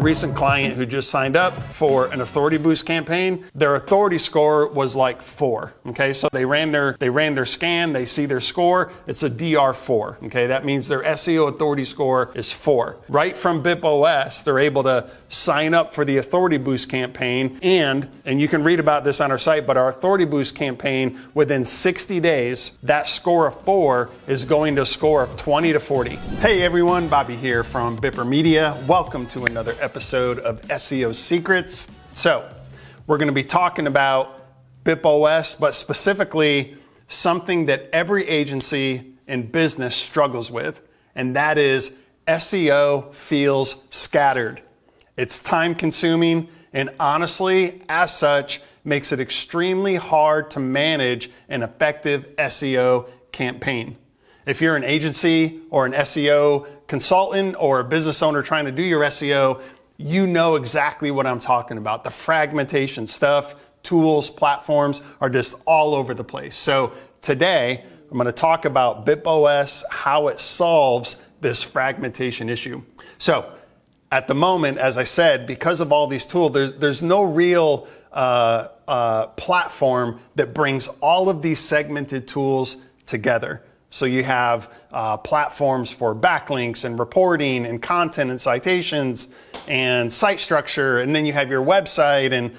Recent client who just signed up for an authority boost campaign, their authority score was like 4. Okay, so they ran their scan, they see their score, it's a DR4. Okay, that means their SEO authority score is 4. Right from BipOS, they're able to sign up for the authority boost campaign, and you can read about this on our site, but our authority boost campaign, within 60 days, that score of 4 is going to a score of 20 to 40. Hey everyone, Bobby here from Bipper Media. Welcome to another episode of SEO Secrets. So we're going to be talking about BipOS, but specifically something that every agency and business struggles with, and that is SEO feels scattered. It's time consuming, and honestly, as such, makes it extremely hard to manage an effective SEO campaign. If you're an agency or an SEO consultant or a business owner trying to do your SEO, you know exactly what I'm talking about. The fragmentation stuff, tools, platforms are just all over the place. So today, I'm going to talk about BipOS, how it solves this fragmentation issue. So at the moment, as I said, because of all these tools, there's no real platform that brings all of these segmented tools together. So you have platforms for backlinks and reporting and content and citations and site structure, and then you have your website and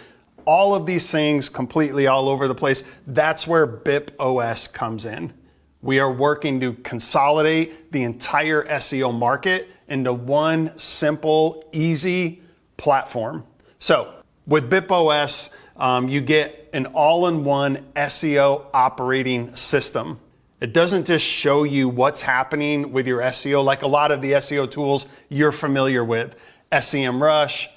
all of these things completely all over the place. That's where BipOS comes in. We are working to consolidate the entire SEO market into one simple, easy platform. So with BipOS, you get an all-in-one SEO operating system. It doesn't just show you what's happening with your SEO like a lot of the SEO tools you're familiar with. SEMrush,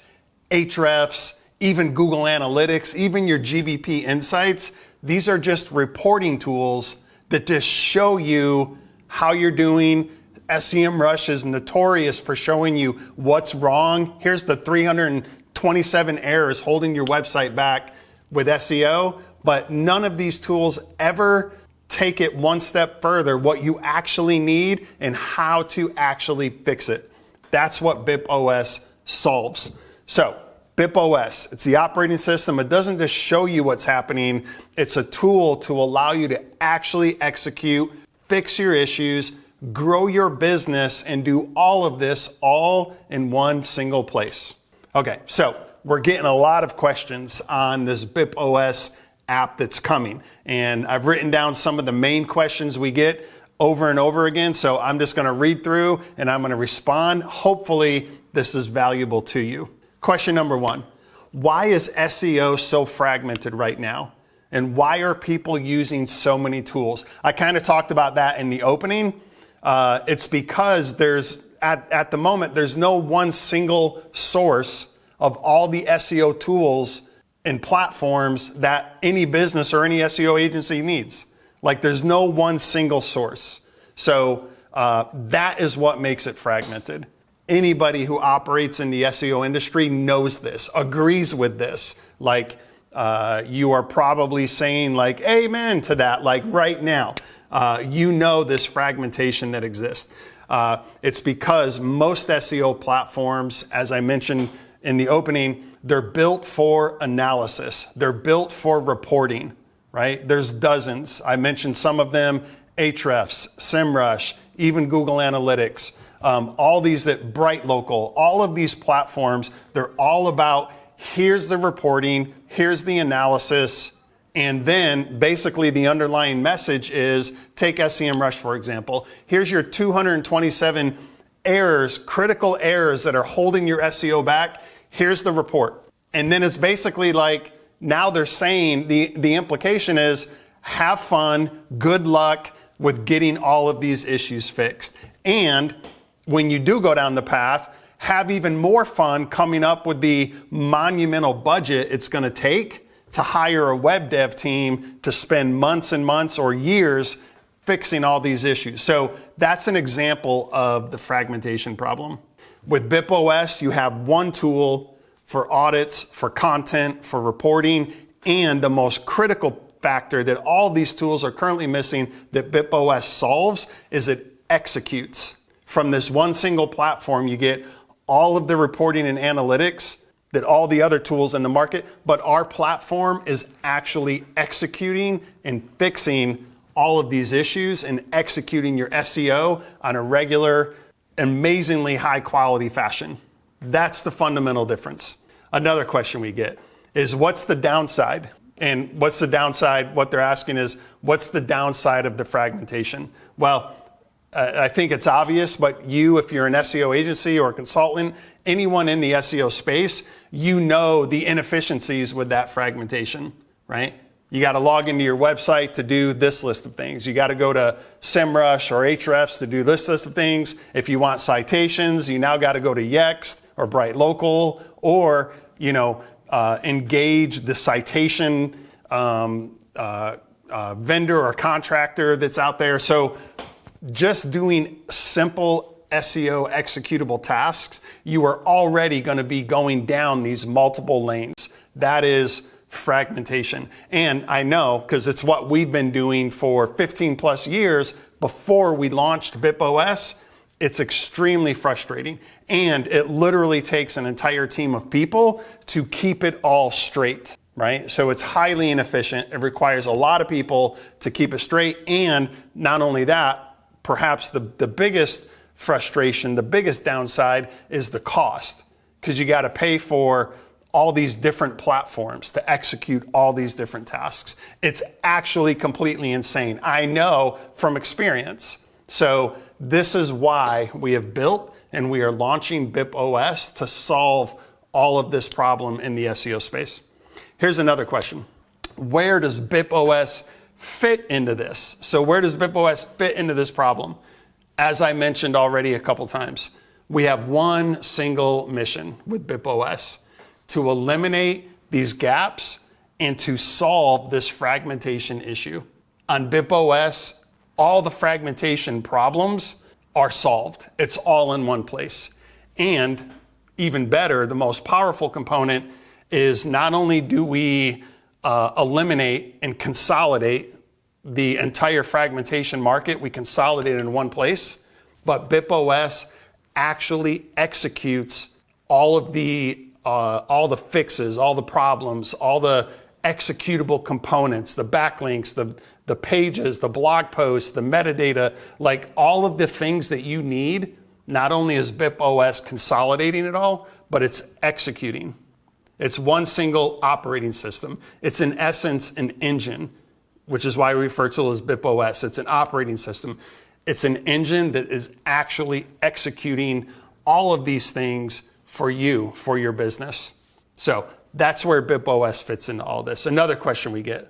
Ahrefs, even Google Analytics, even your GBP Insights. These are just reporting tools that just show you how you're doing. SEMrush is notorious for showing you what's wrong. Here's the 327 errors holding your website back with SEO, but none of these tools ever take it one step further, what you actually need and how to actually fix it. That's what BipOS solves. So BipOS, it's the operating system. It doesn't just show you what's happening. It's a tool to allow you to actually execute, fix your issues, grow your business, and do all of this all in one single place. Okay, so we're getting a lot of questions on this BipOS app that's coming, and I've written down some of the main questions we get over and over again, so I'm just going to read through and I'm going to respond. Hopefully this is valuable to you. Question number 1, why is SEO so fragmented right now, and why are people using so many tools? I kind of talked about that in the opening. It's because at the moment there's no one single source of all the SEO tools and platforms that any business or any SEO agency needs. Like there's no one single source. So that is what makes it fragmented. Anybody who operates in the SEO industry knows this, agrees with this. Like you are probably saying like amen to that, like right now. You know this fragmentation that exists. It's because most SEO platforms, as I mentioned in the opening, they're built for analysis. They're built for reporting, right? There's dozens. I mentioned some of them, Ahrefs, SEMrush, even Google Analytics, all these that Bright Local, all of these platforms, they're all about here's the reporting, here's the analysis, and then basically the underlying message is, take SEMrush for example, here's your 227 errors, critical errors that are holding your SEO back. Here's the report. And then it's basically like, now they're saying, the implication is, have fun, good luck with getting all of these issues fixed. And when you do go down the path, have even more fun coming up with the monumental budget it's going to take to hire a web dev team to spend months and months or years fixing all these issues. So that's an example of the fragmentation problem. With BipOS, you have one tool for audits, for content, for reporting, and the most critical factor that all these tools are currently missing that BipOS solves is it executes. From this one single platform, you get all of the reporting and analytics that all the other tools in the market, but our platform is actually executing and fixing all of these issues and executing your SEO on a regular, amazingly high quality fashion. That's the fundamental difference. Another question we get is, what's the downside? And what's the downside? What they're asking is, what's the downside of the fragmentation? Well, I think it's obvious, but if you're an SEO agency or a consultant, anyone in the SEO space, you know the inefficiencies with that fragmentation, right? You got to log into your website to do this list of things. You got to go to SEMrush or Ahrefs to do this list of things. If you want citations, you now got to go to Yext or Bright Local, or engage the citation vendor or contractor that's out there. So just doing simple SEO executable tasks, you are already going to be going down these multiple lanes. That is fragmentation. And I know, because it's what we've been doing for 15 plus years before we launched BipOS, it's extremely frustrating. And it literally takes an entire team of people to keep it all straight, right? So it's highly inefficient. It requires a lot of people to keep it straight. And not only that, perhaps the biggest frustration, the biggest downside is the cost, because you got to pay for all these different platforms to execute all these different tasks. It's actually completely insane. I know from experience. So this is why we have built and we are launching BipOS to solve all of this problem in the SEO space. Here's another question. Where does BipOS fit into this? So where does BipOS fit into this problem? As I mentioned already a couple times, we have one single mission with BipOS: to eliminate these gaps and to solve this fragmentation issue. On BipOS, all the fragmentation problems are solved. It's all in one place. And even better, the most powerful component is, not only do we eliminate and consolidate the entire fragmentation market, we consolidate it in one place, but BipOS actually executes all the fixes, all the problems, all the executable components, the backlinks, the pages, the blog posts, the metadata, like all of the things that you need. Not only is BipOS consolidating it all, but it's executing. It's one single operating system. It's in essence an engine, which is why we refer to it as BipOS. It's an operating system. It's an engine that is actually executing all of these things for you, for your business. So that's where BipOS fits into all this. Another question we get.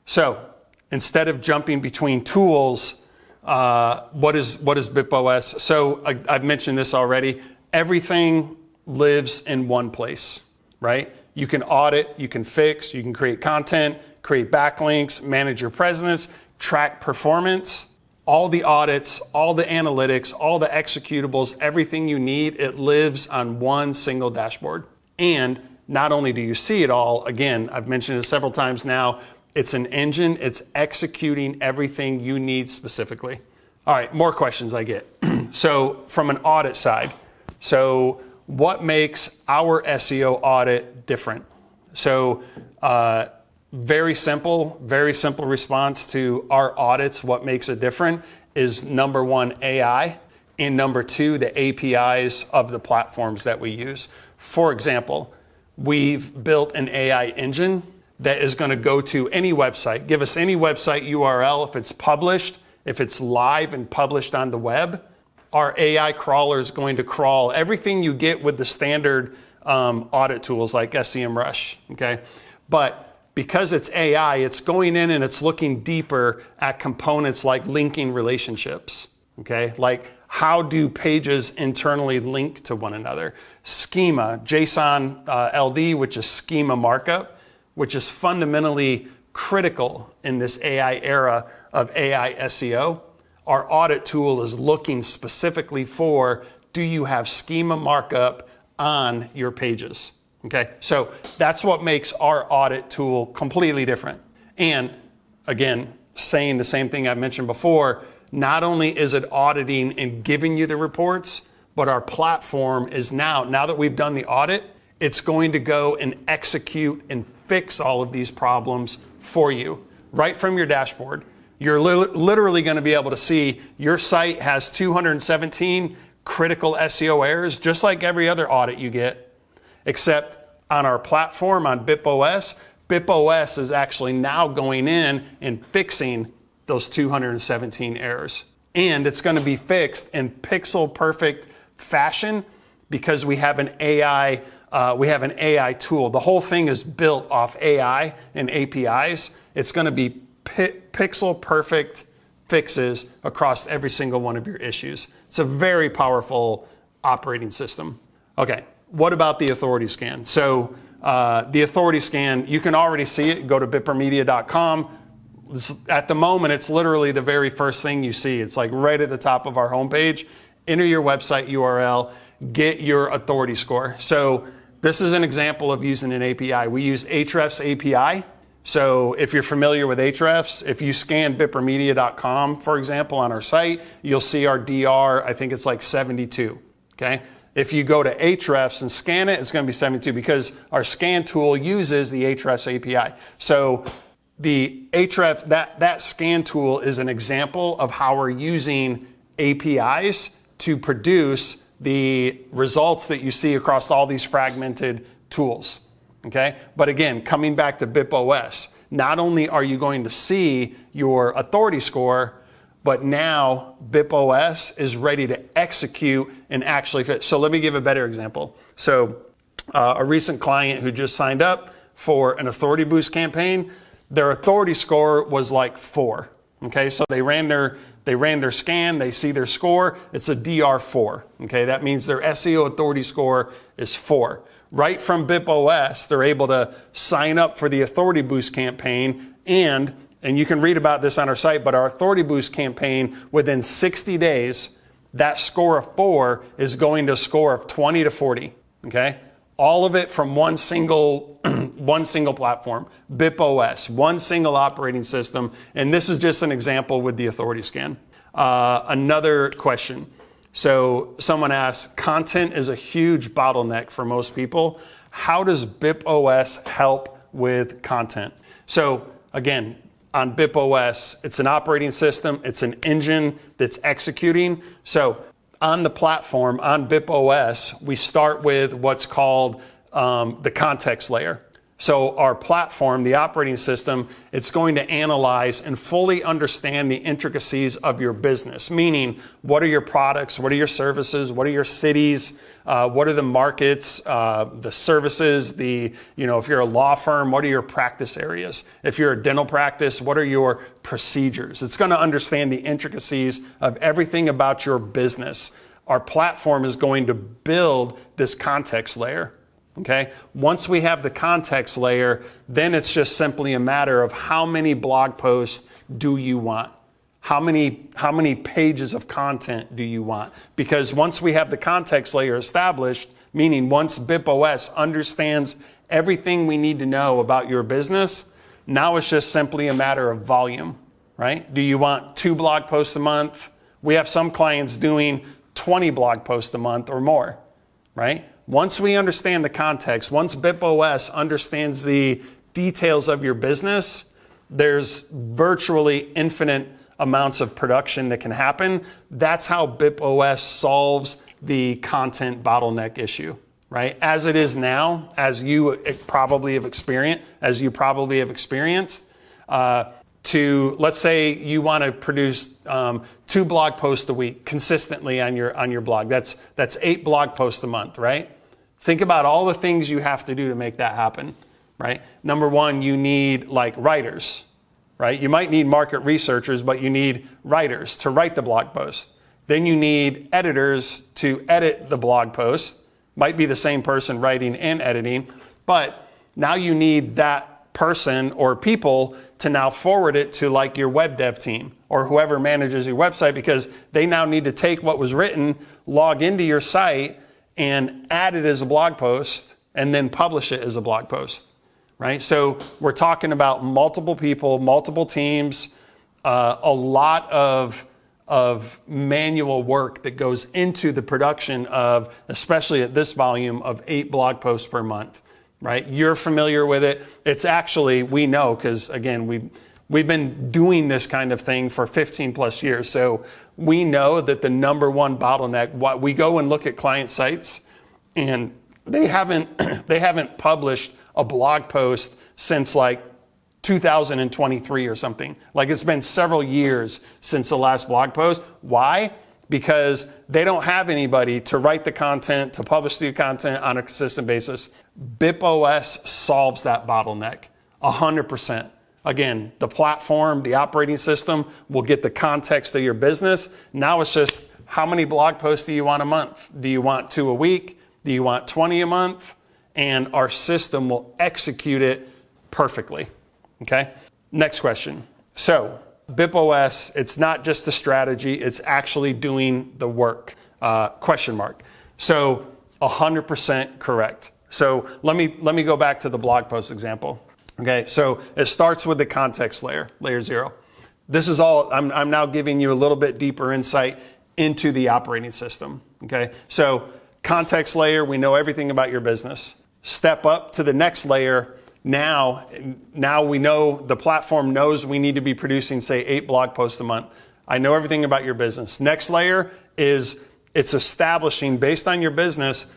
So instead of jumping between tools, what is BipOS? So I've mentioned this already. Everything lives in one place, right? You can audit, you can fix, you can create content, create backlinks, manage your presence, track performance. All the audits, all the analytics, all the executables, everything you need, it lives on one single dashboard. And not only do you see it all, again, I've mentioned it several times now, it's an engine, it's executing everything you need specifically. All right, more questions I get. So from an audit side, so what makes our SEO audit different? So very simple response to our audits. What makes it different is, number one, AI, and number two, the APIs of the platforms that we use. For example, we've built an AI engine that is going to go to any website, give us any website URL. If it's published, if it's live and published on the web, our AI crawler is going to crawl everything you get with the standard audit tools like SEMrush, okay? But because it's AI, it's going in and it's looking deeper at components like linking relationships, okay? Like, how do pages internally link to one another? Schema, JSON-LD, which is schema markup, which is fundamentally critical in this AI era of AI SEO. Our audit tool is looking specifically for, do you have schema markup on your pages? Okay, so that's what makes our audit tool completely different. And again, saying the same thing I mentioned before, not only is it auditing and giving you the reports, but our platform is now that we've done the audit, it's going to go and execute and fix all of these problems for you right from your dashboard. You're literally going to be able to see your site has 217 critical SEO errors, just like every other audit you get, except on our platform on BipOS. BipOS is actually now going in and fixing those 217 errors. And it's going to be fixed in pixel perfect fashion because we have an AI tool. The whole thing is built off AI and APIs. It's going to be pixel perfect fixes across every single one of your issues. It's a very powerful operating system. Okay, what about the authority scan? So the authority scan, you can already see it. Go to bippermedia.com. At the moment, it's literally the very first thing you see. It's like right at the top of our homepage. Enter your website URL, get your authority score. So this is an example of using an API. We use Ahrefs API. So if you're familiar with Ahrefs, if you scan bippermedia.com, for example, on our site, you'll see our DR, I think it's like 72, okay? If you go to Ahrefs and scan it, it's gonna be 72 because our scan tool uses the Ahrefs API. So the Ahrefs, that scan tool is an example of how we're using APIs to produce the results that you see across all these fragmented tools, okay? But again, coming back to BipOS, not only are you going to see your authority score, but now BipOS is ready to execute and actually fit. So let me give a better example. So a recent client who just signed up for an authority boost campaign, their authority score was like 4. Okay, so they ran their scan, they see their score, it's a DR4. Okay, that means their SEO authority score is 4. Right from BipOS, they're able to sign up for the authority boost campaign, and you can read about this on our site, but our authority boost campaign, within 60 days, that score of 4 is going to a score of 20 to 40. Okay, all of it from one single platform, BipOS, one single operating system. And this is just an example with the authority scan. Another question. So someone asked, content is a huge bottleneck for most people. How does BipOS help with content? So again, on BipOS, it's an operating system, it's an engine that's executing. So on the platform, on BipOS, we start with what's called the context layer. So our platform, the operating system, it's going to analyze and fully understand the intricacies of your business, meaning what are your products, what are your services, what are your cities, what are the markets, the services, if you're a law firm, what are your practice areas? If you're a dental practice, what are your procedures? It's going to understand the intricacies of everything about your business. Our platform is going to build this context layer. Okay. Once we have the context layer, then it's just simply a matter of how many blog posts do you want? How many pages of content do you want? Because once we have the context layer established, meaning once BipOS understands everything we need to know about your business, now it's just simply a matter of volume, right? Do you want 2 blog posts a month? We have some clients doing 20 blog posts a month or more, right? Once we understand the context, once BipOS understands the details of your business, there's virtually infinite amounts of production that can happen. That's how BipOS solves the content bottleneck issue, right? As it is now, as you probably have experienced, to, let's say you want to produce 2 blog posts a week consistently on your blog. That's 8 blog posts a month, right? Think about all the things you have to do to make that happen, right? Number 1, you need writers, right? You might need market researchers, but you need writers to write the blog post. Then you need editors to edit the blog post. Might be the same person writing and editing, but now you need that person or people to now forward it to your web dev team or whoever manages your website, because they now need to take what was written, log into your site, and add it as a blog post, and then publish it as a blog post, right? So we're talking about multiple people, multiple teams, a lot of of manual work that goes into the production of, especially at this volume, of 8 blog posts per month, right? You're familiar with it. It's actually, we know, because again, we've been doing this kind of thing for 15 plus years. So we know that the number one bottleneck, what we go and look at client sites and they haven't published a blog post since like 2023 or something. Like, it's been several years since the last blog post. Why? Because they don't have anybody to write the content, to publish the content on a consistent basis. BipOS solves that bottleneck 100%. Again, the platform, the operating system will get the context of your business. Now it's just, how many blog posts do you want a month? Do you want 2 a week? Do you want 20 a month? And our system will execute it perfectly. Okay, next question. So BipOS, it's not just a strategy, it's actually doing the work, question mark. So 100% correct. So let me go back to the blog post example. Okay, so it starts with the context layer, layer 0. This is all, I'm now giving you a little bit deeper insight into the operating system. Okay, so context layer, we know everything about your business. Step up to the next layer. Now we know, the platform knows we need to be producing, say, 8 blog posts a month. I know everything about your business. Next layer is, it's establishing, based on your business,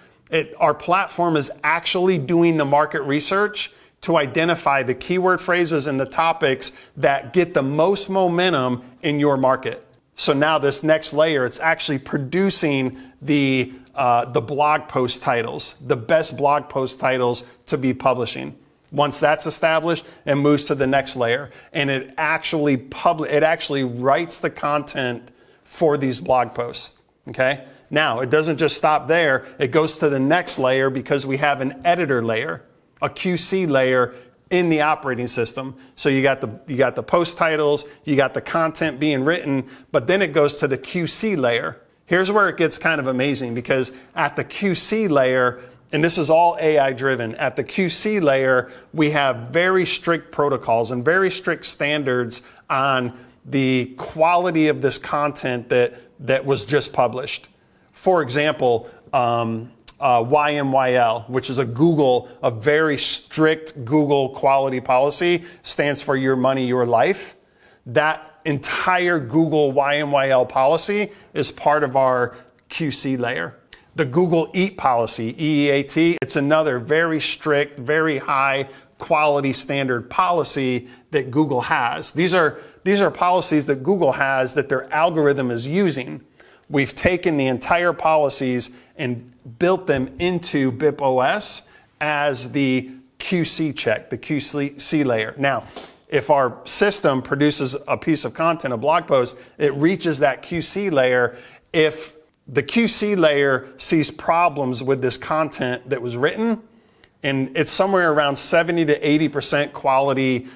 our platform is actually doing the market research to identify the keyword phrases and the topics that get the most momentum in your market. So now this next layer, it's actually producing the blog post titles, the best blog post titles to be publishing. Once that's established, it moves to the next layer, and it actually writes the content for these blog posts. Okay? Now, it doesn't just stop there. It goes to the next layer because we have an editor layer, a QC layer in the operating system. So you got the post titles, you got the content being written, but then it goes to the QC layer. Here's where it gets kind of amazing, because at the QC layer, and this is all AI driven, at the QC layer, we have very strict protocols and very strict standards on the quality of this content that was just published. For example, YMYL, which is a very strict Google quality policy, stands for your money, your life. That entire Google YMYL policy is part of our QC layer. The Google EAT policy, EEAT, it's another very strict, very high quality standard policy that Google has. These are policies that Google has that their algorithm is using. We've taken the entire policies and built them into BipOS as the QC check, the QC layer. Now, if our system produces a piece of content, a blog post, it reaches that QC layer. If the QC layer sees problems with this content that was written, and it's somewhere around 70 to 80% quality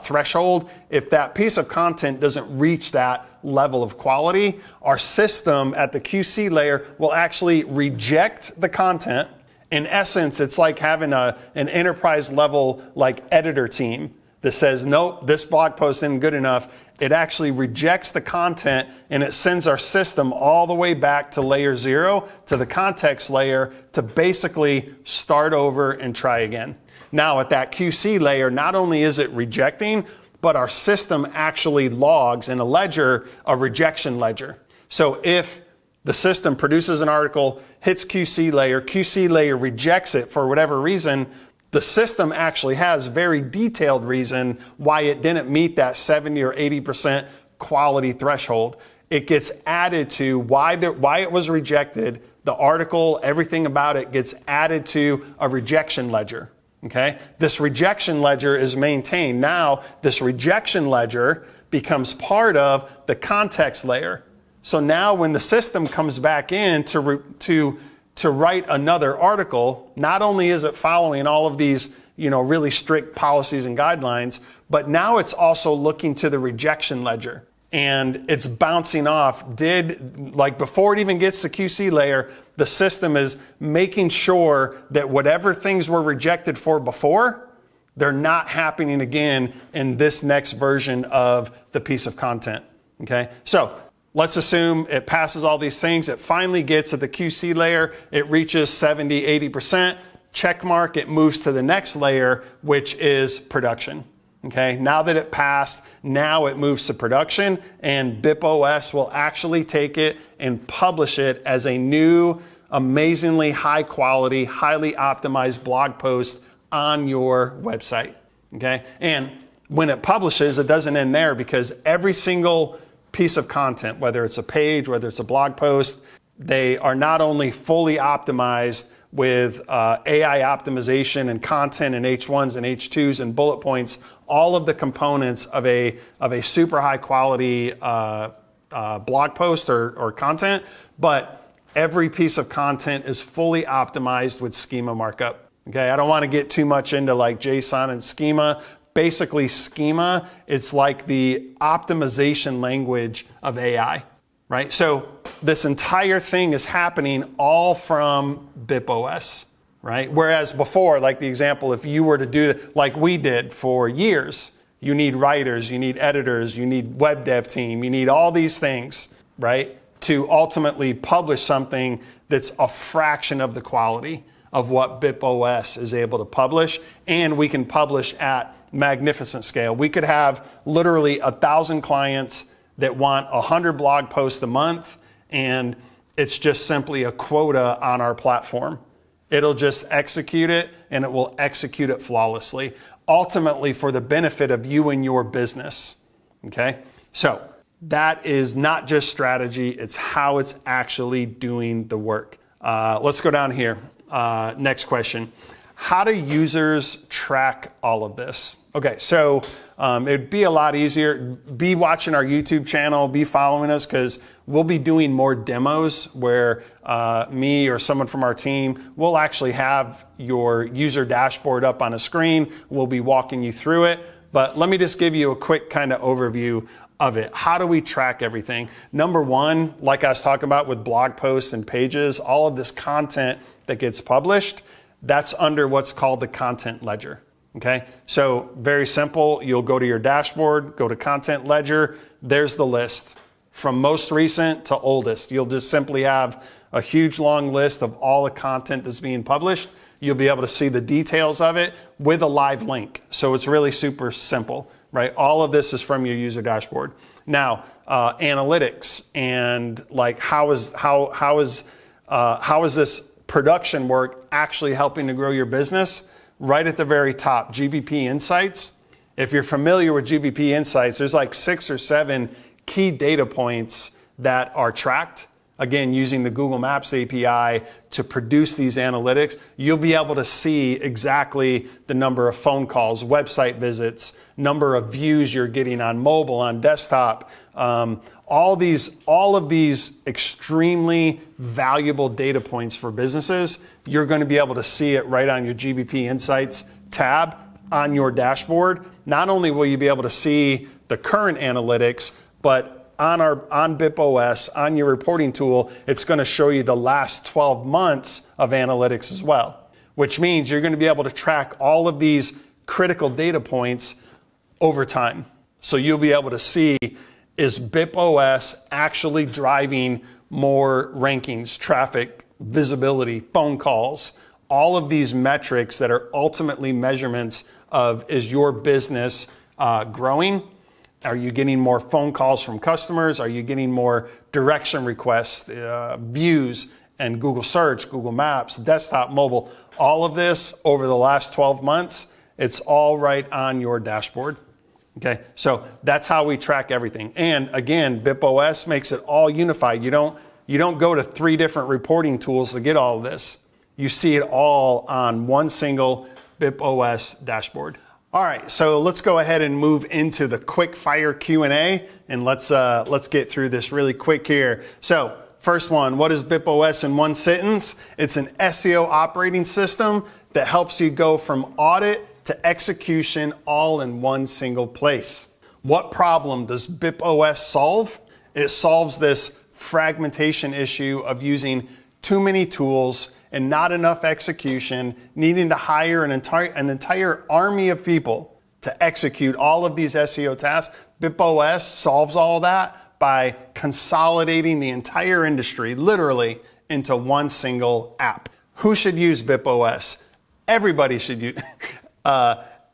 threshold. If that piece of content doesn't reach that level of quality, our system at the QC layer will actually reject the content. In essence, it's like having an enterprise level like editor team that says, nope, this blog post isn't good enough. It actually rejects the content, and it sends our system all the way back to layer 0, to the context layer, to basically start over and try again. Now at that QC layer, not only is it rejecting, but our system actually logs in a ledger, a rejection ledger. So if the system produces an article, hits QC layer rejects it for whatever reason, the system actually has very detailed reason why it didn't meet that 70 or 80% quality threshold. It gets added to why it was rejected. The article, everything about it gets added to a rejection ledger. Okay? This rejection ledger is maintained. Now, this rejection ledger becomes part of the context layer. So now when the system comes back in to write another article, not only is it following all of these, really strict policies and guidelines, but now it's also looking to the rejection ledger. And it's bouncing off. Before it even gets to QC layer, the system is making sure that whatever things were rejected for before, they're not happening again in this next version of the piece of content. Okay? So let's assume it passes all these things. It finally gets to the QC layer. It reaches 70, 80%. Check mark, it moves to the next layer, which is production. Okay, now that it passed, now it moves to production, and BipOS will actually take it and publish it as a new, amazingly high quality, highly optimized blog post on your website. Okay, and when it publishes, it doesn't end there, because every single piece of content, whether it's a page, whether it's a blog post, they are not only fully optimized with AI optimization and content and H1s and H2s and bullet points, all of the components of a super high quality blog post or content, but every piece of content is fully optimized with schema markup. Okay, I don't want to get too much into like JSON and schema. Basically, schema, it's like the optimization language of AI. Right? So this entire thing is happening all from BipOS, right? Whereas before, like the example, if you were to do it like we did for years, you need writers, you need editors, you need web dev team, you need all these things, right? To ultimately publish something that's a fraction of the quality of what BipOS is able to publish. And we can publish at magnificent scale. We could have literally 1,000 clients that want 100 blog posts a month, and it's just simply a quota on our platform. It'll just execute it, and it will execute it flawlessly, ultimately for the benefit of you and your business. Okay? So that is not just strategy, it's how it's actually doing the work. Let's go down here. Next question. How do users track all of this? Okay, so it'd be a lot easier. Be watching our YouTube channel, be following us, because we'll be doing more demos where me or someone from our team will actually have your user dashboard up on a screen. We'll be walking you through it. But let me just give you a quick kind of overview of it. How do we track everything? Number one, like I was talking about with blog posts and pages, all of this content that gets published, that's under what's called the content ledger. Okay, so very simple. You'll go to your dashboard, go to content ledger. There's the list from most recent to oldest. You'll just simply have a huge long list of all the content that's being published. You'll be able to see the details of it with a live link. So it's really super simple, right? All of this is from your user dashboard. Now, analytics and like how is this production work actually helping to grow your business? Right at the very top, GBP Insights. If you're familiar with GBP Insights, there's like 6 or 7 key data points that are tracked. Again, using the Google Maps API to produce these analytics, you'll be able to see exactly the number of phone calls, website visits, number of views you're getting on mobile, on desktop. All of these extremely valuable data points for businesses, you're going to be able to see it right on your GBP Insights tab on your dashboard. Not only will you be able to see the current analytics, but on BipOS, on your reporting tool, it's going to show you the last 12 months of analytics as well, which means you're going to be able to track all of these critical data points over time. So you'll be able to see, is BipOS actually driving more rankings, traffic, visibility, phone calls, all of these metrics that are ultimately measurements of, is your business growing? Are you getting more phone calls from customers? Are you getting more direction requests, views, and Google Search, Google Maps, desktop, mobile? All of this over the last 12 months, it's all right on your dashboard. Okay, so that's how we track everything. And again, BipOS makes it all unified. You don't go to 3 different reporting tools to get all of this. You see it all on one single BipOS dashboard. All right, so let's go ahead and move into the quick fire Q&A, and let's get through this really quick here. So first one, what is BipOS in one sentence? It's an SEO operating system that helps you go from audit to execution all in one single place. What problem does BipOS solve? It solves this fragmentation issue of using too many tools and not enough execution, needing to hire an entire army of people to execute all of these SEO tasks. BipOS solves all of that by consolidating the entire industry, literally, into one single app. Who should use BipOS? Everybody should use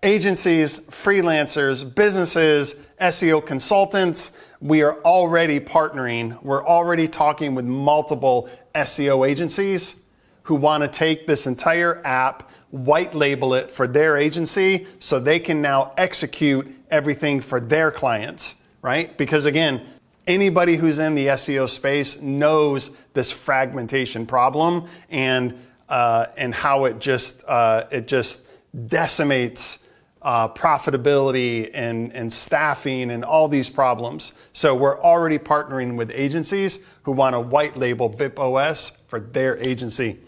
agencies, freelancers, businesses, SEO consultants. We are already partnering. We're already talking with multiple SEO agencies who want to take this entire app, white label it for their agency so they can now execute everything for their clients, right? Because again, anybody who's in the SEO space knows this fragmentation problem and how it just decimates profitability and staffing and all these problems. So we're already partnering with agencies who want to white label BipOS for their agency.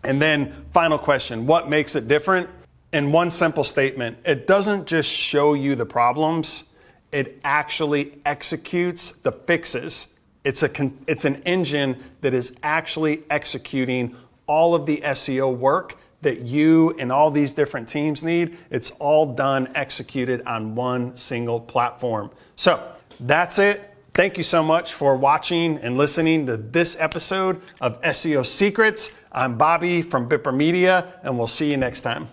And then final question, what makes it different? In one simple statement, it doesn't just show you the problems, it actually executes the fixes. It's an engine that is actually executing all of the SEO work that you and all these different teams need. It's all done, executed on one single platform. So that's it. Thank you so much for watching and listening to this episode of SEO Secrets. I'm Bobby from Bipper Media, and we'll see you next time.